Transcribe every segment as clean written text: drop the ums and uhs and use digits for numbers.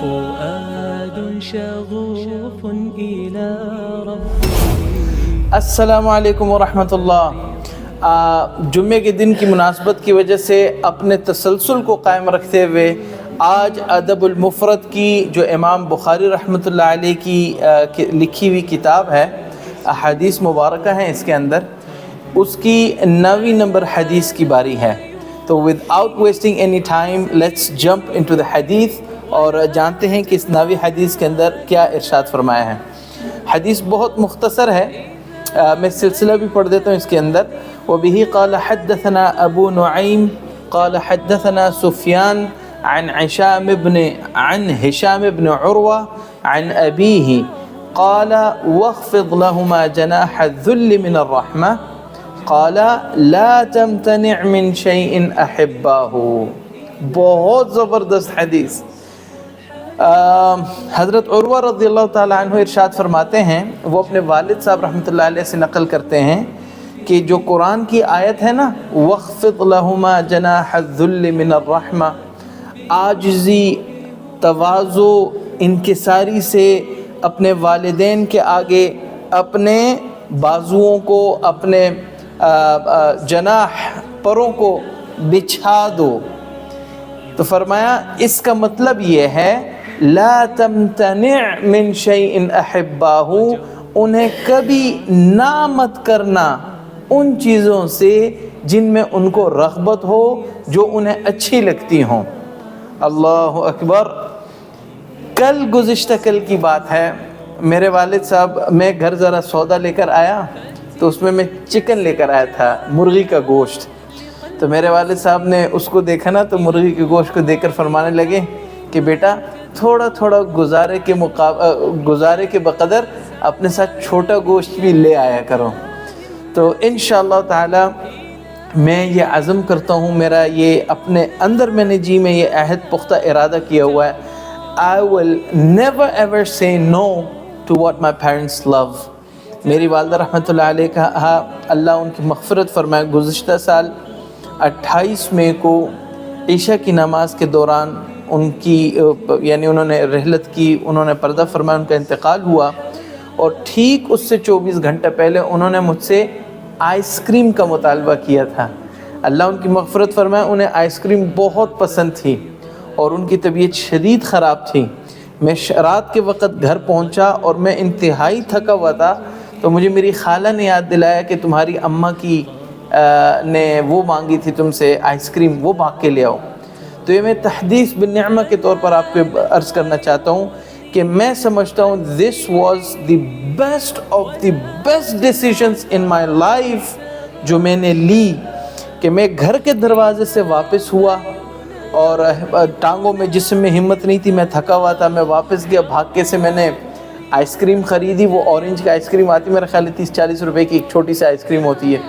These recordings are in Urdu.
فؤاد شغوف إلى ربه. السلام علیکم ورحمۃ اللہ۔ جمعے کے دن کی مناسبت کی وجہ سے اپنے تسلسل کو قائم رکھتے ہوئے آج ادب المفرد کی جو امام بخاری رحمۃ اللہ علیہ کی لکھی ہوئی کتاب ہے، احادیث مبارکہ ہیں اس کے اندر، اس کی 9ویں نمبر حدیث کی باری ہے۔ تو without wasting any time let's jump into the حدیث اور جانتے ہیں کہ اس 9ویں حدیث کے اندر کیا ارشاد فرمایا ہے۔ حدیث بہت مختصر ہے، میں سلسلہ بھی پڑھ دیتا ہوں اس کے اندر۔ وبه قال حدثنا ابو نعیم قال حدثنا سفیان عن هشام بن عروة عن أبيه قال واخفض لهما جناح الذل من الرحمة قال لا تمتنع من شيء أحباه۔ بہت زبردست حدیث۔ حضرت عروہ رضی اللہ تعالیٰ عنہ ارشاد فرماتے ہیں، وہ اپنے والد صاحب رحمۃ اللہ علیہ سے نقل کرتے ہیں کہ جو قرآن کی آیت ہے نا، وَاخْفِضْ لَهُمَا جَنَاحَ الذُّلِّ مِنَ الرَّحْمَةِ، عاجزی، تواضع، انکساری سے اپنے والدین کے آگے اپنے بازوؤں کو، اپنے جناح پروں کو بچھا دو۔ تو فرمایا اس کا مطلب یہ ہے لا تمتنع من شیء احباہ، انہیں کبھی نہ مت کرنا ان چیزوں سے جن میں ان کو رغبت ہو، جو انہیں اچھی لگتی ہوں۔ اللہ اکبر۔ گزشتہ کل کی بات ہے، میرے والد صاحب، میں گھر ذرا سودا لے کر آیا تو اس میں چکن لے کر آیا تھا، مرغی کا گوشت۔ تو میرے والد صاحب نے اس کو دیکھا نا، تو مرغی کے گوشت کو دیکھ کر فرمانے لگے کہ بیٹا تھوڑا تھوڑا گزارے کے بقدر اپنے ساتھ چھوٹا گوشت بھی لے آیا کرو۔ تو انشاءاللہ تعالی میں یہ عزم کرتا ہوں، میرا یہ اپنے اندر میں نے جی میں یہ عہد پختہ ارادہ کیا ہوا ہے، I will never ever say no to what my parents love۔ میری والدہ رحمۃ اللہ علیہ کا اللہ ان کی مغفرت فرمائے، گزشتہ سال 28 مئی کو عشاء کی نماز کے دوران ان کی یعنی انہوں نے رحلت کی، انہوں نے پردہ فرمایا، ان کا انتقال ہوا، اور ٹھیک اس سے 24 گھنٹہ پہلے انہوں نے مجھ سے آئس کریم کا مطالبہ کیا تھا۔ اللہ ان کی مغفرت فرمائے، انہیں آئس کریم بہت پسند تھی اور ان کی طبیعت شدید خراب تھی۔ میں رات کے وقت گھر پہنچا اور میں انتہائی تھکا ہوا تھا، تو مجھے میری خالہ نے یاد دلایا کہ تمہاری اماں کی نے وہ مانگی تھی تم سے آئس کریم، وہ بھاگ کے لے آؤ۔ تو یہ میں تحدیث بالنعمہ کے طور پر آپ کو عرض کرنا چاہتا ہوں کہ میں سمجھتا ہوں this was the best of the best decisions in my life جو میں نے لی، کہ میں گھر کے دروازے سے واپس ہوا اور ٹانگوں میں جسم میں ہمت نہیں تھی، میں تھکا ہوا تھا، میں واپس گیا، بھاگ کے سے میں نے آئس کریم خریدی، وہ اورنج کی آئس کریم آتی، میرا خیال ہے 30-40 روپے کی ایک چھوٹی سی آئس کریم ہوتی ہے،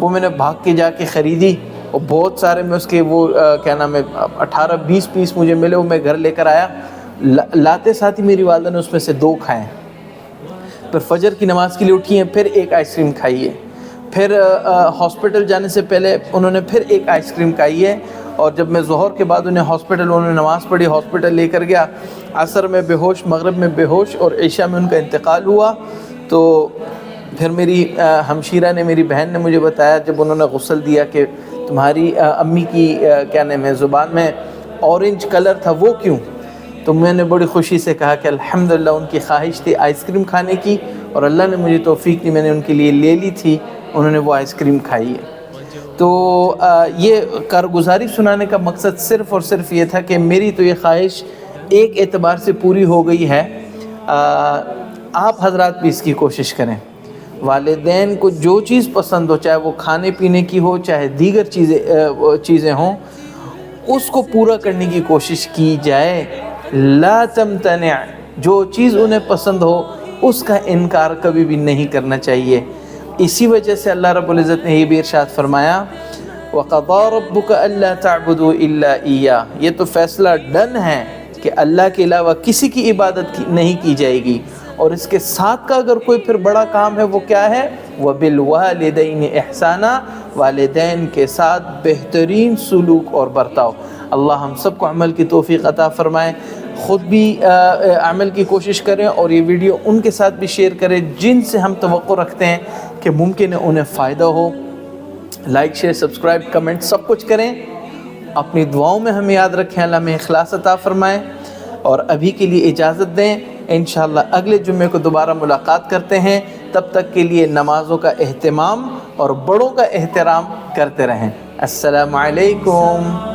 وہ میں نے بھاگ کے جا کے خریدی، اور بہت سارے میں اس کے وہ کیا نام ہے 18-20 پیس مجھے ملے، وہ میں گھر لے کر آیا، لاتے ساتھ ہی میری والدہ نے اس میں سے 2 کھائے، پھر فجر کی نماز کے لیے اٹھی ہیں، پھر ایک آئس کریم کھائی ہے، پھر ہاسپٹل جانے سے پہلے انہوں نے پھر ایک آئس کریم کھائی ہے، اور جب میں ظہر کے بعد انہوں نے نماز پڑھی، ہاسپٹل لے کر گیا، عصر میں بے ہوش، مغرب میں بے ہوش، اور عشاء میں ان کا انتقال ہوا۔ تو پھر میری ہمشیرہ نے، میری بہن نے مجھے بتایا جب انہوں نے غسل دیا کہ تمہاری امی کی کیا نام ہے زبان میں اورنج کلر تھا، وہ کیوں؟ تو میں نے بڑی خوشی سے کہا کہ الحمدللہ ان کی خواہش تھی آئس کریم کھانے کی، اور اللہ نے مجھے توفیق دی، میں نے ان کے لیے لے لی تھی، انہوں نے وہ آئس کریم کھائی ہے۔ تو یہ کارگزاری سنانے کا مقصد صرف اور صرف یہ تھا کہ میری تو یہ خواہش ایک اعتبار سے پوری ہو گئی ہے، آپ حضرات بھی اس کی کوشش کریں، والدین کو جو چیز پسند ہو، چاہے وہ کھانے پینے کی ہو، چاہے دیگر چیزیں ہوں، اس کو پورا کرنے کی کوشش کی جائے۔ لا تمتنع، جو چیز انہیں پسند ہو اس کا انکار کبھی بھی نہیں کرنا چاہیے۔ اسی وجہ سے اللہ رب العزت نے یہ بھی ارشاد فرمایا وَقَضَىٰ رَبُّكَ أَلَّا تَعْبُدُوا إِلَّا إِيَّاهُ، یہ تو فیصلہ ڈن ہے کہ اللہ کے علاوہ کسی کی عبادت نہیں کی جائے گی، اور اس کے ساتھ کا اگر کوئی پھر بڑا کام ہے وہ کیا ہے؟ وَبِالْوَالِدَيْنِ إِحْسَانًا، والدین کے ساتھ بہترین سلوک اور برتاؤ۔ اللہ ہم سب کو عمل کی توفیق عطا فرمائے. خود بھی عمل کی کوشش کریں اور یہ ویڈیو ان کے ساتھ بھی شیئر کریں جن سے ہم توقع رکھتے ہیں کہ ممکن ہے انہیں فائدہ ہو. لائک شیئر سبسکرائب کمنٹ سب کچھ کریں. اپنی دعاؤں میں ہمیں یاد رکھیں. اللہ ہمیں اخلاص عطا فرمائے. اور ابھی کے لیے اجازت دیں. انشاءاللہ اگلے جمعے کو دوبارہ ملاقات کرتے ہیں. تب تک کے لیے نمازوں کا اہتمام اور بڑوں کا احترام کرتے رہیں. السلام علیکم.